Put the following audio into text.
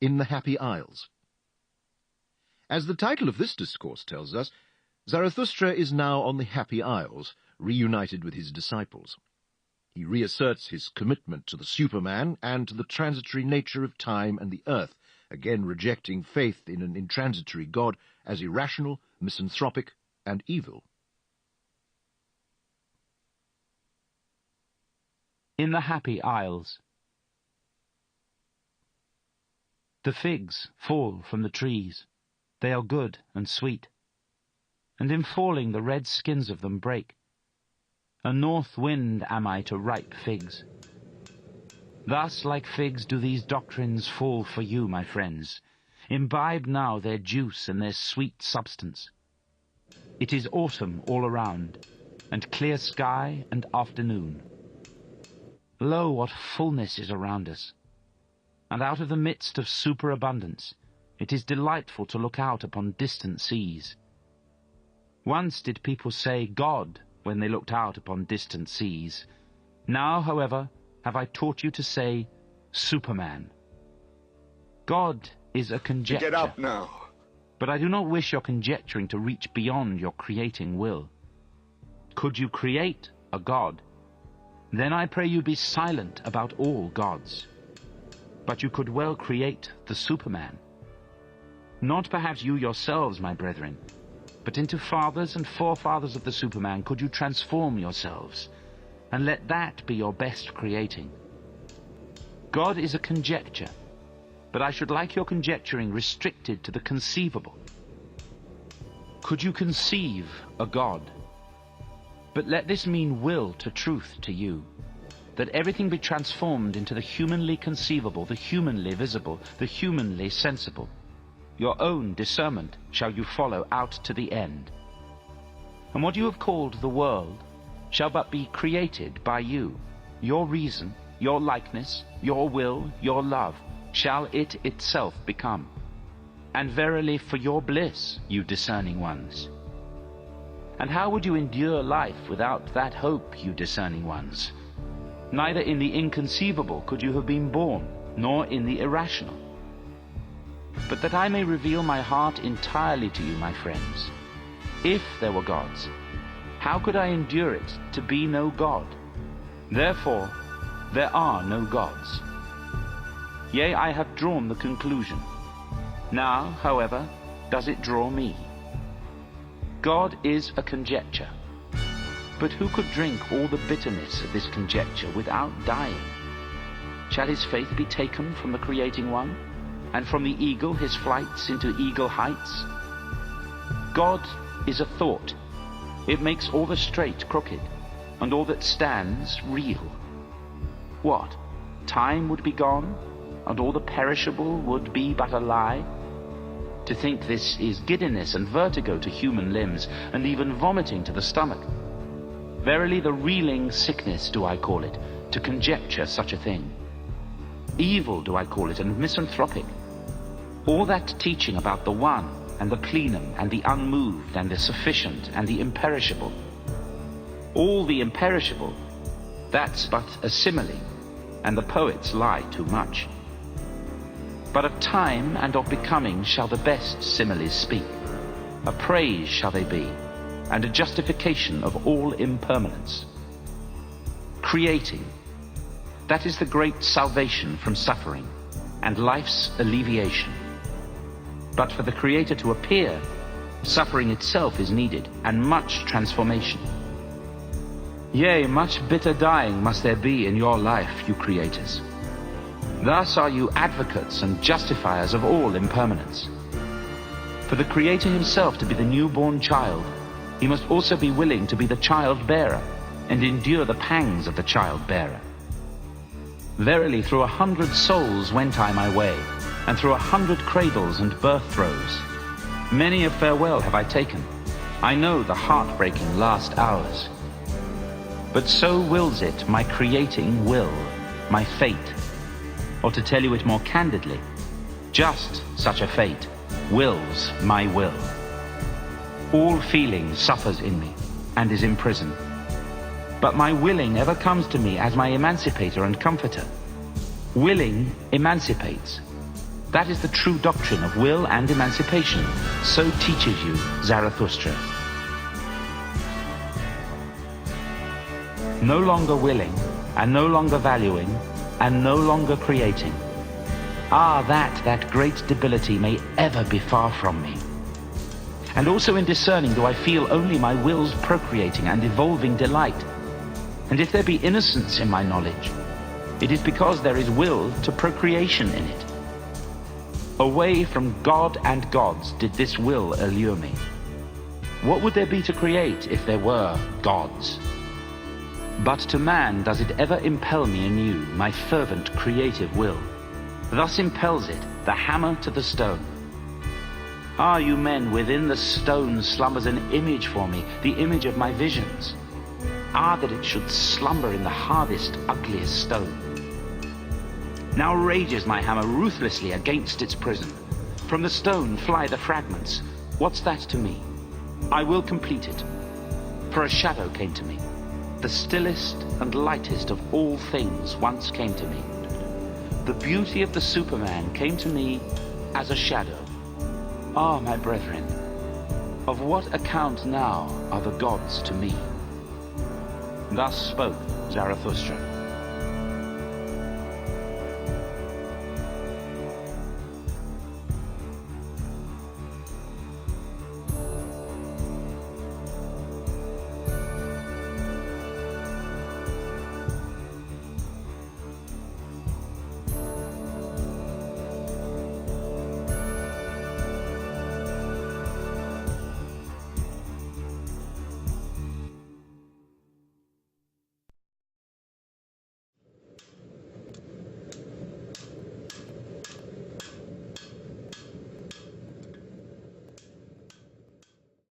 in the Happy Isles. As the title of this discourse tells us, Zarathustra is now on the Happy Isles, reunited with his disciples. He reasserts his commitment to the Superman and to the transitory nature of time and the earth, again rejecting faith in an intransitory God as irrational, misanthropic, and evil. In the Happy Isles. The figs fall from the trees. They are good and sweet, and in falling the red skins of them break. A north wind am I to ripe figs. Thus like figs do these doctrines fall for you, my friends. Imbibe now their juice and their sweet substance. It is autumn all around, and clear sky and afternoon. Lo, what fullness is around us! And out of the midst of superabundance, it is delightful to look out upon distant seas. Once did people say God when they looked out upon distant seas. Now, however, have I taught you to say Superman. God is a conjecture. Get up now. But I do not wish your conjecturing to reach beyond your creating will. Could you create a God? Then I pray you be silent about all gods. But you could well create the Superman. Not perhaps you yourselves, my brethren, but into fathers and forefathers of the Superman could you transform yourselves, and let that be your best creating. God is a conjecture, but I should like your conjecturing restricted to the conceivable. Could you conceive a God? But let this mean will to truth to you, that everything be transformed into the humanly conceivable, the humanly visible, the humanly sensible. Your own discernment shall you follow out to the end. And what you have called the world shall but be created by you. Your reason, your likeness, your will, your love, shall it itself become. And verily for your bliss, you discerning ones. And how would you endure life without that hope, you discerning ones? Neither in the inconceivable could you have been born, nor in the irrational. But that I may reveal my heart entirely to you, my friends, if there were gods, how could I endure it to be no God? Therefore, there are no gods. Yea, I have drawn the conclusion. Now, however, does it draw me? God is a conjecture. But who could drink all the bitterness of this conjecture without dying? Shall his faith be taken from the creating one, and from the eagle his flights into eagle heights? God is a thought. It makes all the straight crooked, and all that stands real. What? Time would be gone, and all the perishable would be but a lie? To think this is giddiness and vertigo to human limbs, and even vomiting to the stomach. Verily the reeling sickness do I call it, to conjecture such a thing. Evil do I call it, and misanthropic. All that teaching about the one, and the plenum, and the unmoved, and the sufficient, and the imperishable. All the imperishable, that's but a simile, and the poets lie too much. But of time and of becoming shall the best similes speak. A praise shall they be, and a justification of all impermanence. Creating, that is the great salvation from suffering, and life's alleviation. But for the Creator to appear, suffering itself is needed, and much transformation. Yea, much bitter dying must there be in your life, you creators. Thus are you advocates and justifiers of all impermanence. For the Creator himself to be the newborn child, he must also be willing to be the child-bearer, and endure the pangs of the child-bearer. Verily, through 100 souls went I my way, and through 100 cradles and birth throes. Many a farewell have I taken. I know the heartbreaking last hours. But so wills it my creating will, my fate. Or to tell you it more candidly, just such a fate wills my will. All feeling suffers in me, and is imprisoned. But my willing ever comes to me as my emancipator and comforter. Willing emancipates. That is the true doctrine of will and emancipation. So teaches you Zarathustra. No longer willing, and no longer valuing, and no longer creating. Ah, that great debility may ever be far from me. And also in discerning do I feel only my will's procreating and evolving delight. And if there be innocence in my knowledge, it is because there is will to procreation in it. Away from God and gods did this will allure me. What would there be to create if there were gods? But to man does it ever impel me anew, my fervent creative will. Thus impels it, the hammer to the stone. Ah, you men, within the stone slumbers an image for me, the image of my visions. Ah, that it should slumber in the hardest, ugliest stone. Now rages my hammer ruthlessly against its prison. From the stone fly the fragments. What's that to me? I will complete it. For a shadow came to me. The stillest and lightest of all things once came to me. The beauty of the Superman came to me as a shadow. Ah, my brethren, of what account now are the gods to me? Thus spoke Zarathustra.